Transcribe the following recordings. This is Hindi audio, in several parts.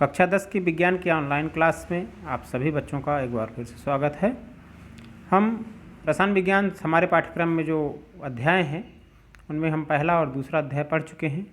कक्षा 10 की विज्ञान की ऑनलाइन क्लास में आप सभी बच्चों का एक बार फिर से स्वागत है। हम रसायन विज्ञान हमारे पाठ्यक्रम में जो अध्याय हैं उनमें हम पहला और दूसरा अध्याय पढ़ चुके हैं।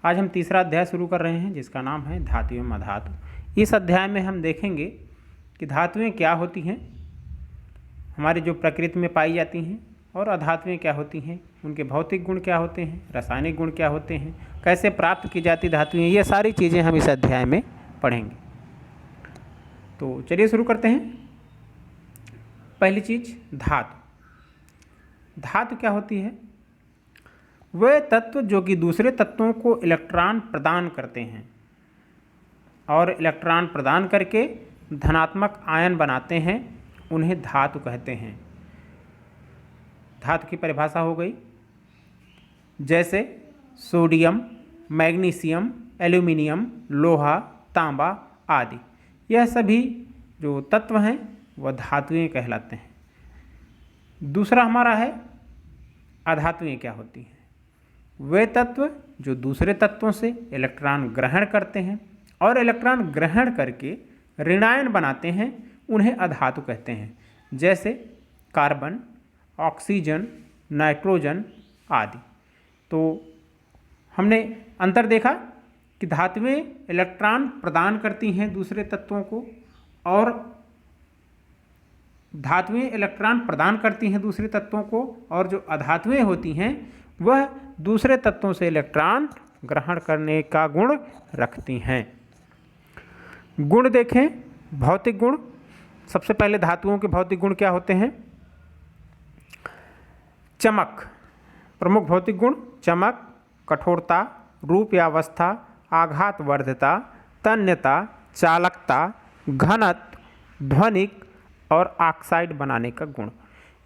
आज हम तीसरा अध्याय शुरू कर रहे हैं जिसका नाम है धातु एवं अधातु। इस अध्याय में हम देखेंगे कि धातुएँ क्या होती हैं, हमारी जो प्रकृति में पाई जाती हैं, और अधातुएँ क्या होती हैं, उनके भौतिक गुण क्या होते हैं, रासायनिक गुण क्या होते हैं, कैसे प्राप्त की जाती धातुएँ, ये सारी चीज़ें हम इस अध्याय में पढ़ेंगे। तो चलिए शुरू करते हैं। पहली चीज धातु। धातु क्या होती है? वे तत्व जो कि दूसरे तत्वों को इलेक्ट्रॉन प्रदान करते हैं और इलेक्ट्रॉन प्रदान करके धनात्मक आयन बनाते हैं, उन्हें धातु कहते हैं। धातु की परिभाषा हो गई जैसे सोडियम, मैग्नीशियम, एल्यूमिनियम, लोहा, तांबा आदि। यह सभी जो तत्व हैं वह धातुएं कहलाते हैं। दूसरा हमारा है अधातुएं क्या होती हैं? वे तत्व जो दूसरे तत्वों से इलेक्ट्रॉन ग्रहण करते हैं और इलेक्ट्रॉन ग्रहण करके ऋणायन बनाते हैं, उन्हें अधातु कहते हैं। जैसे कार्बन, ऑक्सीजन, नाइट्रोजन आदि। तो हमने अंतर देखा कि धातुएं इलेक्ट्रॉन प्रदान करती हैं दूसरे तत्वों को, और धातुएं इलेक्ट्रॉन प्रदान करती हैं दूसरे तत्वों को, और जो अधातुएं होती हैं वह दूसरे तत्वों से इलेक्ट्रॉन ग्रहण करने का गुण रखती हैं। गुण देखें, भौतिक गुण। सबसे पहले धातुओं के भौतिक गुण क्या होते हैं? चमक। प्रमुख भौतिक गुण चमक, कठोरता, रूप या अवस्था, आघात वर्धता, तन्यता, चालकता, घनत्व, ध्वनिक और ऑक्साइड बनाने का गुण।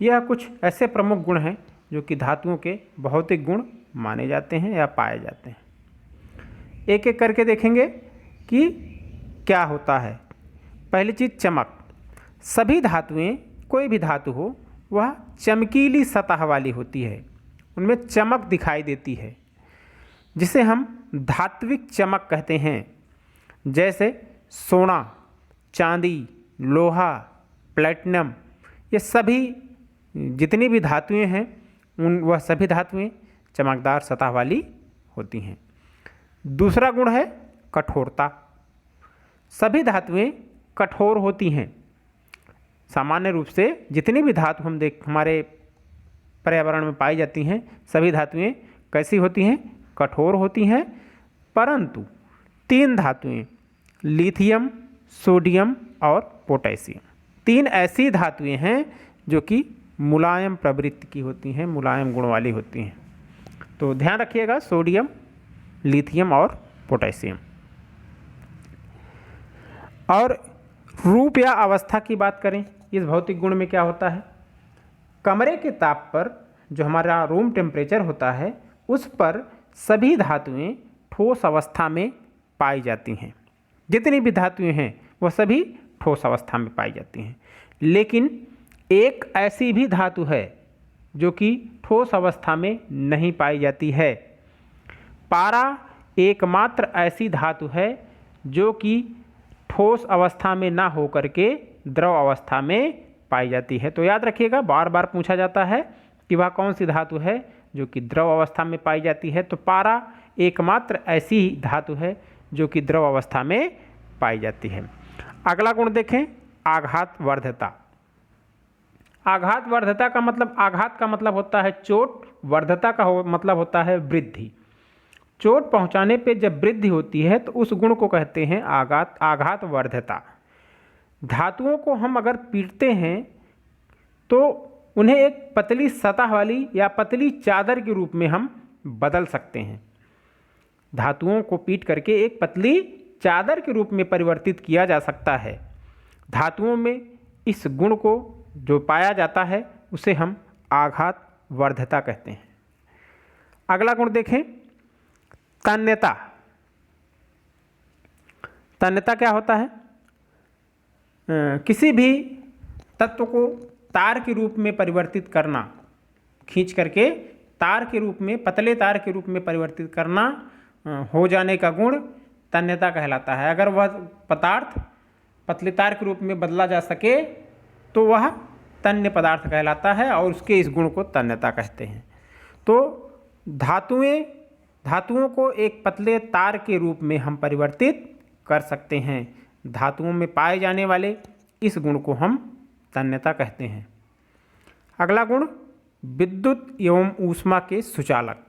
यह कुछ ऐसे प्रमुख गुण हैं जो कि धातुओं के भौतिक गुण माने जाते हैं या पाए जाते हैं। एक एक करके देखेंगे कि क्या होता है। पहली चीज़ चमक। सभी धातुएं, कोई भी धातु हो, वह चमकीली सतह वाली होती है, उनमें चमक दिखाई देती है, जिसे हम धात्विक चमक कहते हैं। जैसे सोना, चांदी, लोहा, प्लेटिनम, ये सभी जितनी भी धातुएं हैं वह सभी धातुएं चमकदार सतह वाली होती हैं। दूसरा गुण है कठोरता। सभी धातुएं कठोर होती हैं। सामान्य रूप से जितनी भी धातु हमारे पर्यावरण में पाई जाती हैं, सभी धातुएं कैसी होती हैं? कठोर होती हैं। परंतु 3 धातुएं, लिथियम, सोडियम और पोटेशियम, 3 ऐसी धातुएं हैं जो कि मुलायम प्रवृत्ति की होती हैं, मुलायम गुण वाली होती हैं। तो ध्यान रखिएगा, सोडियम, लिथियम और पोटेशियम। और रूप या अवस्था की बात करें, इस भौतिक गुण में क्या होता है? कमरे के ताप पर जो हमारा रूम टेम्परेचर होता है, उस पर सभी धातुएं ठोस अवस्था में पाई जाती हैं। जितनी भी धातुएं हैं वह सभी ठोस अवस्था में पाई जाती हैं। लेकिन एक ऐसी भी धातु है जो कि ठोस अवस्था में नहीं पाई जाती है। पारा एकमात्र ऐसी धातु है जो कि ठोस अवस्था में ना होकर के द्रव अवस्था में पाई जाती है। तो याद रखिएगा, बार बार पूछा जाता है कि वह कौन सी धातु है जो कि द्रव अवस्था में पाई जाती है। तो पारा एकमात्र ऐसी धातु है जो कि द्रव अवस्था में पाई जाती है। अगला गुण देखें, आघात वर्धता। आघात वर्धता का मतलब, आघात का मतलब होता है चोट, वर्धता का मतलब होता है वृद्धि। चोट पहुंचाने पे जब वृद्धि होती है तो उस गुण को कहते हैं आघात वर्धता। धातुओं को हम अगर पीटते हैं तो उन्हें एक पतली सतह वाली या पतली चादर के रूप में हम बदल सकते हैं। धातुओं को पीट करके एक पतली चादर के रूप में परिवर्तित किया जा सकता है। धातुओं में इस गुण को जो पाया जाता है उसे हम आघात वर्धता कहते हैं। अगला गुण देखें, तन्यता। तन्यता क्या होता है? किसी भी तत्व को तार के रूप में परिवर्तित करना, खींच करके तार के रूप में, पतले तार के रूप में परिवर्तित करना हो जाने का गुण तन्यता कहलाता है। अगर वह पदार्थ पतले तार के रूप में बदला जा सके तो वह तन्य पदार्थ कहलाता है और उसके इस गुण को तन्यता कहते हैं। तो धातुओं को एक पतले तार के रूप में हम परिवर्तित कर सकते हैं। धातुओं में पाए जाने वाले इस गुण को हम तन्यता कहते हैं। अगला गुण विद्युत एवं ऊष्मा के सुचालक।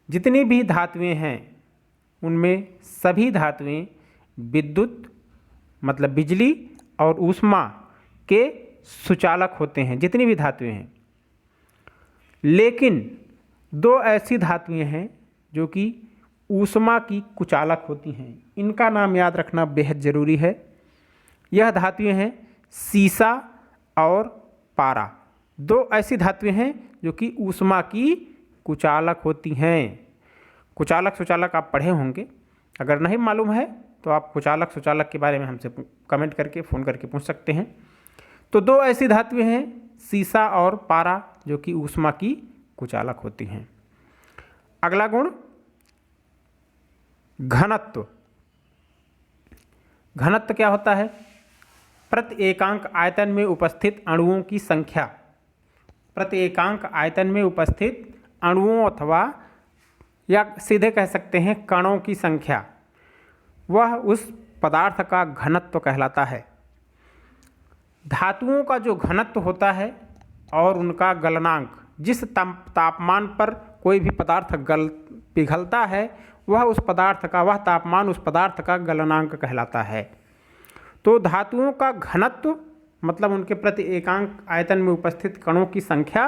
जितनी भी धातुएं हैं उनमें सभी धातुएं विद्युत मतलब बिजली और ऊष्मा के सुचालक होते हैं, जितनी भी धातुएं हैं। लेकिन दो ऐसी धातुएं हैं जो कि ऊष्मा की कुचालक होती हैं। इनका नाम याद रखना बेहद ज़रूरी है। यह धातुएं हैं सीसा और पारा। दो ऐसी धातुएं हैं जो कि ऊष्मा की कुचालक होती हैं। कुचालक सुचालक आप पढ़े होंगे, अगर नहीं मालूम है तो आप कुचालक सुचालक के बारे में हमसे कमेंट करके फ़ोन करके पूछ सकते हैं। तो दो ऐसी धातुएं हैं सीसा और पारा जो कि ऊष्मा की कुचालक होती हैं। अगला गुण घनत्व। घनत्व क्या होता है? प्रति एकांक आयतन में उपस्थित अणुओं की संख्या। प्रति एकांक आयतन में उपस्थित अणुओं अथवा या सीधे कह सकते हैं कणों की संख्या, वह उस पदार्थ का घनत्व कहलाता है। धातुओं का जो घनत्व होता है और उनका गलनांक, जिस तापमान पर कोई भी पदार्थ पिघलता है वह तापमान उस पदार्थ का गलनांक कहलाता है। तो धातुओं का घनत्व मतलब उनके प्रति एकांक आयतन में उपस्थित कणों की संख्या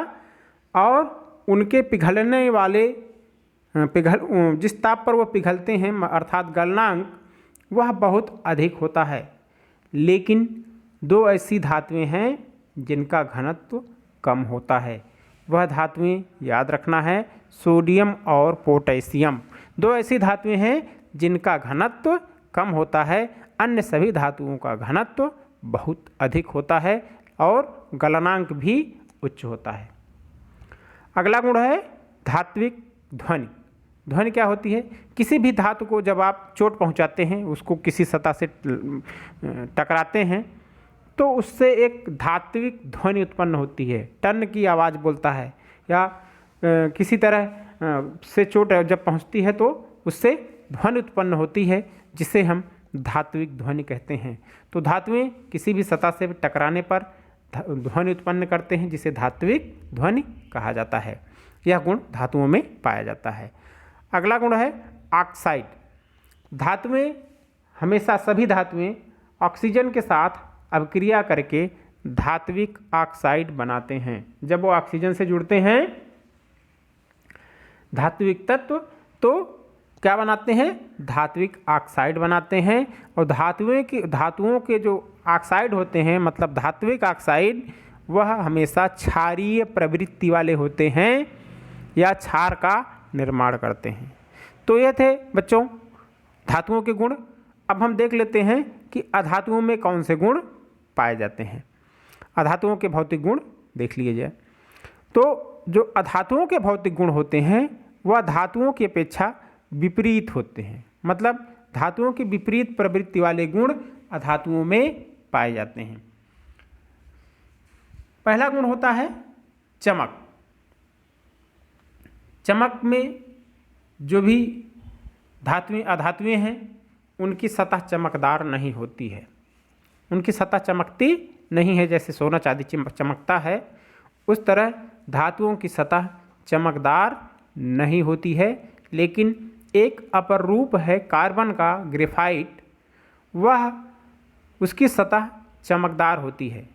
और उनके पिघलने वाले जिस ताप पर वह पिघलते हैं अर्थात गलनांक, वह बहुत अधिक होता है। लेकिन दो ऐसी धातुएं हैं जिनका घनत्व कम होता है। वह धातुएं याद रखना है सोडियम और पोटेशियम। दो ऐसी धातुएं हैं जिनका घनत्व कम होता है, अन्य सभी धातुओं का घनत्व बहुत अधिक होता है और गलनांक भी उच्च होता है। अगला गुण है धात्विक ध्वनि। ध्वनि क्या होती है? किसी भी धातु को जब आप चोट पहुंचाते हैं, उसको किसी सतह से टकराते हैं तो उससे एक धात्विक ध्वनि उत्पन्न होती है। टन की आवाज़ बोलता है या किसी तरह से चोट जब पहुंचती है तो उससे ध्वनि उत्पन्न होती है, जिसे हम धात्विक ध्वनि कहते हैं। तो धातुएं किसी भी सतह से टकराने पर ध्वनि उत्पन्न करते हैं, जिसे धात्विक ध्वनि कहा जाता है। यह गुण धातुओं में पाया जाता है। अगला गुण है ऑक्साइड। धातुएं हमेशा सभी धातुएं ऑक्सीजन के साथ अभिक्रिया करके धात्विक ऑक्साइड बनाते हैं। जब वो ऑक्सीजन से जुड़ते हैं धात्विक तत्व तो क्या बनाते हैं? धात्विक ऑक्साइड बनाते हैं। और धातुओं के जो ऑक्साइड होते हैं मतलब धात्विक ऑक्साइड, वह हमेशा क्षारीय प्रवृत्ति वाले होते हैं या क्षार का निर्माण करते हैं। तो ये थे बच्चों धातुओं के गुण। अब हम देख लेते हैं कि अधातुओं में कौन से गुण पाए जाते हैं। अधातुओं के भौतिक गुण देख लिए जाए तो जो अधातुओं के भौतिक गुण होते हैं वह धातुओं की अपेक्षा विपरीत होते हैं। मतलब धातुओं की विपरीत प्रवृत्ति वाले गुण अधातुओं में पाए जाते हैं। पहला गुण होता है चमक। चमक में जो भी अधातुएं हैं उनकी सतह चमकदार नहीं होती है। उनकी सतह चमकती नहीं है, जैसे सोना चांदी चमकता है उस तरह धातुओं की सतह चमकदार नहीं होती है। लेकिन एक अपर रूप है कार्बन का, ग्रेफाइट, वह उसकी सतह चमकदार होती है।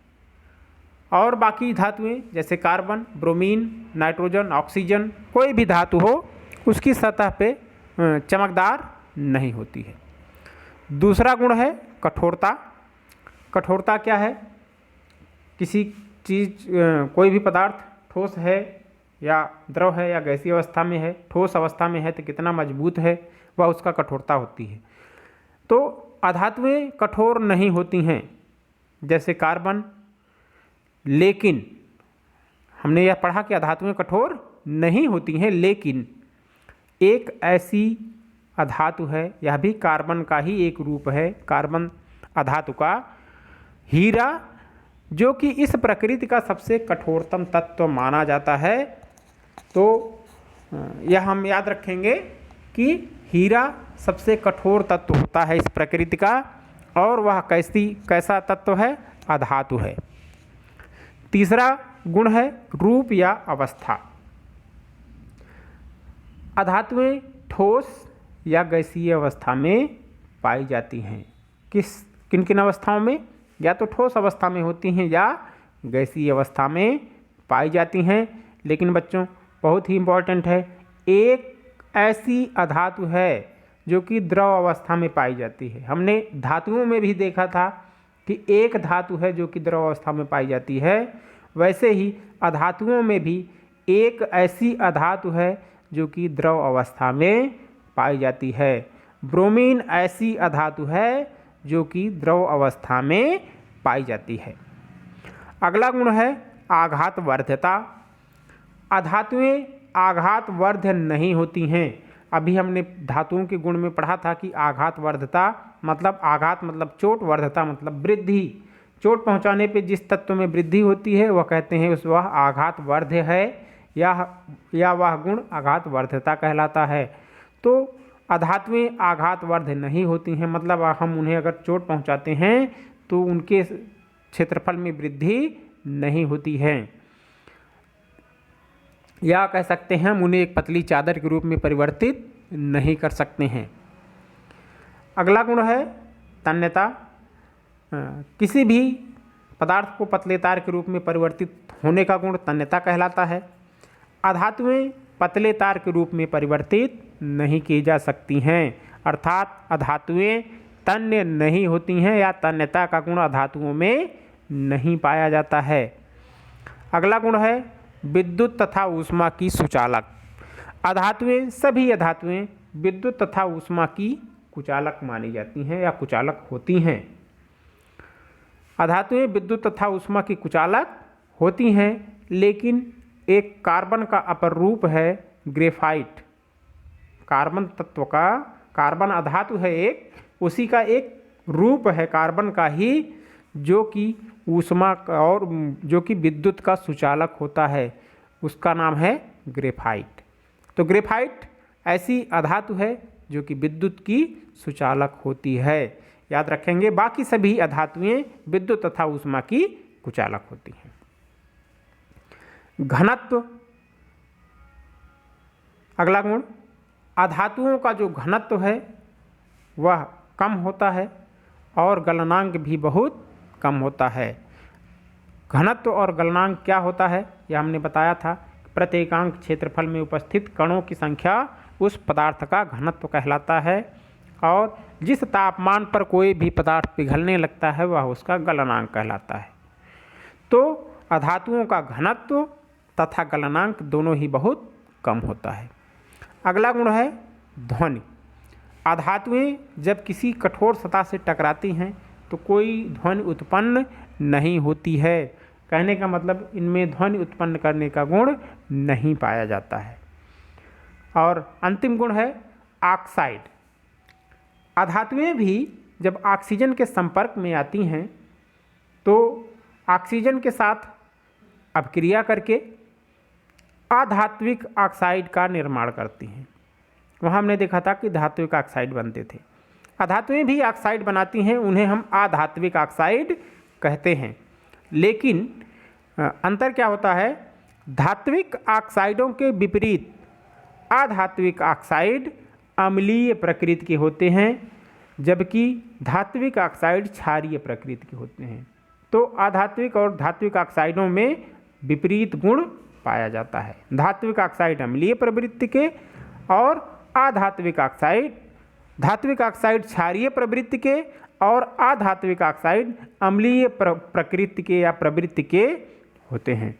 और बाकी धातुएं जैसे कार्बन, ब्रोमीन, नाइट्रोजन, ऑक्सीजन, कोई भी धातु हो उसकी सतह पे चमकदार नहीं होती है। दूसरा गुण है कठोरता। कठोरता क्या है? किसी चीज़ कोई भी पदार्थ ठोस है या द्रव है या गैसीय अवस्था में है, ठोस अवस्था में है तो कितना मजबूत है वह उसका कठोरता होती है। तो अधातुएं कठोर नहीं होती हैं जैसे कार्बन, लेकिन हमने यह पढ़ा कि अधातुएं कठोर नहीं होती हैं, लेकिन एक ऐसी अधातु है, यह भी कार्बन का ही एक रूप है, कार्बन अधातु का। हीरा जो कि इस प्रकृति का सबसे कठोरतम तत्व माना जाता है, तो यह हम याद रखेंगे कि हीरा सबसे कठोर तत्व होता है इस प्रकृति का, और वह कैसा तत्व है? अधातु है। तीसरा गुण है रूप या अवस्था। अधातुएं ठोस या गैसीय अवस्था में पाई जाती हैं। किन किन अवस्थाओं में? या तो ठोस अवस्था में होती हैं या गैसीय अवस्था में पाई जाती हैं। लेकिन बच्चों बहुत ही इम्पोर्टेंट है, एक ऐसी अधातु है जो कि द्रव अवस्था में पाई जाती है। हमने धातुओं में भी देखा था कि एक धातु है जो कि द्रव अवस्था में पाई जाती है, वैसे ही अधातुओं में भी एक ऐसी अधातु है जो कि द्रव अवस्था में पाई जाती है। ब्रोमीन ऐसी अधातु है जो कि द्रव अवस्था में पाई जाती है। अगला गुण है आघातवर्ध्यता। अधातुएं आघातवर्ध्य नहीं होती हैं। अभी हमने धातुओं के गुण में पढ़ा था कि आघातवर्ध्यता मतलब आघात मतलब चोट, वर्ध्यता मतलब वृद्धि। चोट पहुंचाने पे जिस तत्व में वृद्धि होती है वह कहते हैं उस वह आघातवर्ध्य है, या वह गुण आघातवर्ध्यता कहलाता है। तो अधातुएं आघातवर्ध्य नहीं होती हैं, मतलब हम उन्हें अगर चोट पहुंचाते हैं तो उनके क्षेत्रफल में वृद्धि नहीं होती है, या कह सकते हैं हम उन्हें एक पतली चादर के रूप में परिवर्तित नहीं कर सकते हैं। अगला गुण है तन्यता। किसी भी पदार्थ को पतले तार के रूप में परिवर्तित होने का गुण तन्यता कहलाता है। अधातुएं पतले तार के रूप में परिवर्तित नहीं की जा सकती हैं, अर्थात अधातुएं तन्य नहीं होती हैं या तन्यता का गुण अधातुओं में नहीं पाया जाता है। अगला गुण है विद्युत तथा ऊष्मा की सुचालक। अधातुएं सभी अधातुएं विद्युत तथा ऊष्मा की कुचालक मानी जाती हैं या कुचालक होती हैं। अधातुएं विद्युत तथा ऊष्मा की कुचालक होती हैं, लेकिन एक कार्बन का अपर रूप है ग्रेफाइट। कार्बन तत्व का, कार्बन अधातु है एक, उसी का एक रूप है कार्बन का ही, जो कि ऊष्मा और जो कि विद्युत का सुचालक होता है, उसका नाम है ग्रेफाइट। तो ग्रेफाइट ऐसी अधातु है जो कि विद्युत की सुचालक होती है, याद रखेंगे। बाकी सभी अधातुएं विद्युत तथा ऊष्मा की कुचालक होती हैं। घनत्व, अगला गुण, अधातुओं का जो घनत्व है वह कम होता है और गलनांक भी बहुत कम होता है। घनत्व और गलनांक क्या होता है यह हमने बताया था। प्रत्येकांक क्षेत्रफल में उपस्थित कणों की संख्या उस पदार्थ का घनत्व कहलाता है, और जिस तापमान पर कोई भी पदार्थ पिघलने लगता है वह उसका गलनांक कहलाता है। तो अधातुओं का घनत्व तथा गलनांक दोनों ही बहुत कम होता है। अगला गुण है ध्वनि। अधातुएं जब किसी कठोर सतह से टकराती हैं तो कोई ध्वनि उत्पन्न नहीं होती है। कहने का मतलब इनमें ध्वनि उत्पन्न करने का गुण नहीं पाया जाता है। और अंतिम गुण है ऑक्साइड। अधातुएं भी जब ऑक्सीजन के संपर्क में आती हैं तो ऑक्सीजन के साथ अपक्रिया करके अधात्विक ऑक्साइड का निर्माण करती हैं। वहाँ हमने देखा था कि धात्विक ऑक्साइड बनते थे। अधातुएं भी ऑक्साइड बनाती हैं, उन्हें हम अधात्विक ऑक्साइड कहते हैं। लेकिन अंतर क्या होता है? धात्विक ऑक्साइडों के विपरीत अधात्विक ऑक्साइड अम्लीय प्रकृति के होते हैं, जबकि धात्विक ऑक्साइड क्षारीय प्रकृति के होते हैं। तो अधात्विक और धात्विक ऑक्साइडों में विपरीत गुण पाया जाता है। धात्विक ऑक्साइड अम्लीय प्रवृत्ति के और अधात्विक ऑक्साइड, धात्विक ऑक्साइड क्षारीय प्रवृत्ति के और अधात्विक ऑक्साइड अम्लीय प्रकृति के या प्रवृत्ति के होते हैं।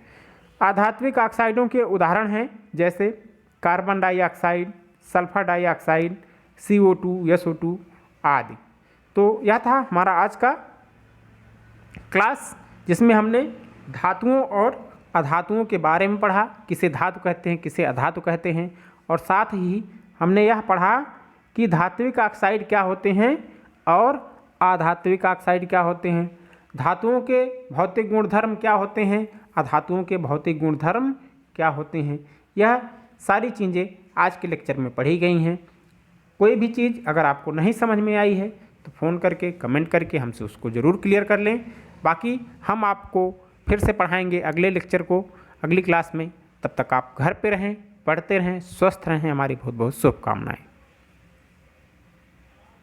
अधात्विक ऑक्साइडों के उदाहरण हैं जैसे carbon dioxide, sulphur dioxide, CO2, SO2 आदि। तो यह था हमारा आज का क्लास, जिसमें हमने धातुओं और अधातुओं के बारे में पढ़ा, किसे धातु कहते हैं किसे अधातु कहते हैं, और साथ ही हमने यह पढ़ा कि धात्विक ऑक्साइड क्या होते हैं और अधात्विक ऑक्साइड क्या होते हैं, धातुओं के भौतिक गुणधर्म क्या होते हैं, अधातुओं के भौतिक गुणधर्म क्या होते हैं। यह सारी चीज़ें आज के लेक्चर में पढ़ी गई हैं। कोई भी चीज़ अगर आपको नहीं समझ में आई है तो फ़ोन करके कमेंट करके हमसे उसको ज़रूर क्लियर कर लें। बाकी हम आपको फिर से पढ़ाएंगे अगले लेक्चर को अगली क्लास में। तब तक आप घर पे रहें, पढ़ते रहें, स्वस्थ रहें। हमारी बहुत बहुत शुभकामनाएं।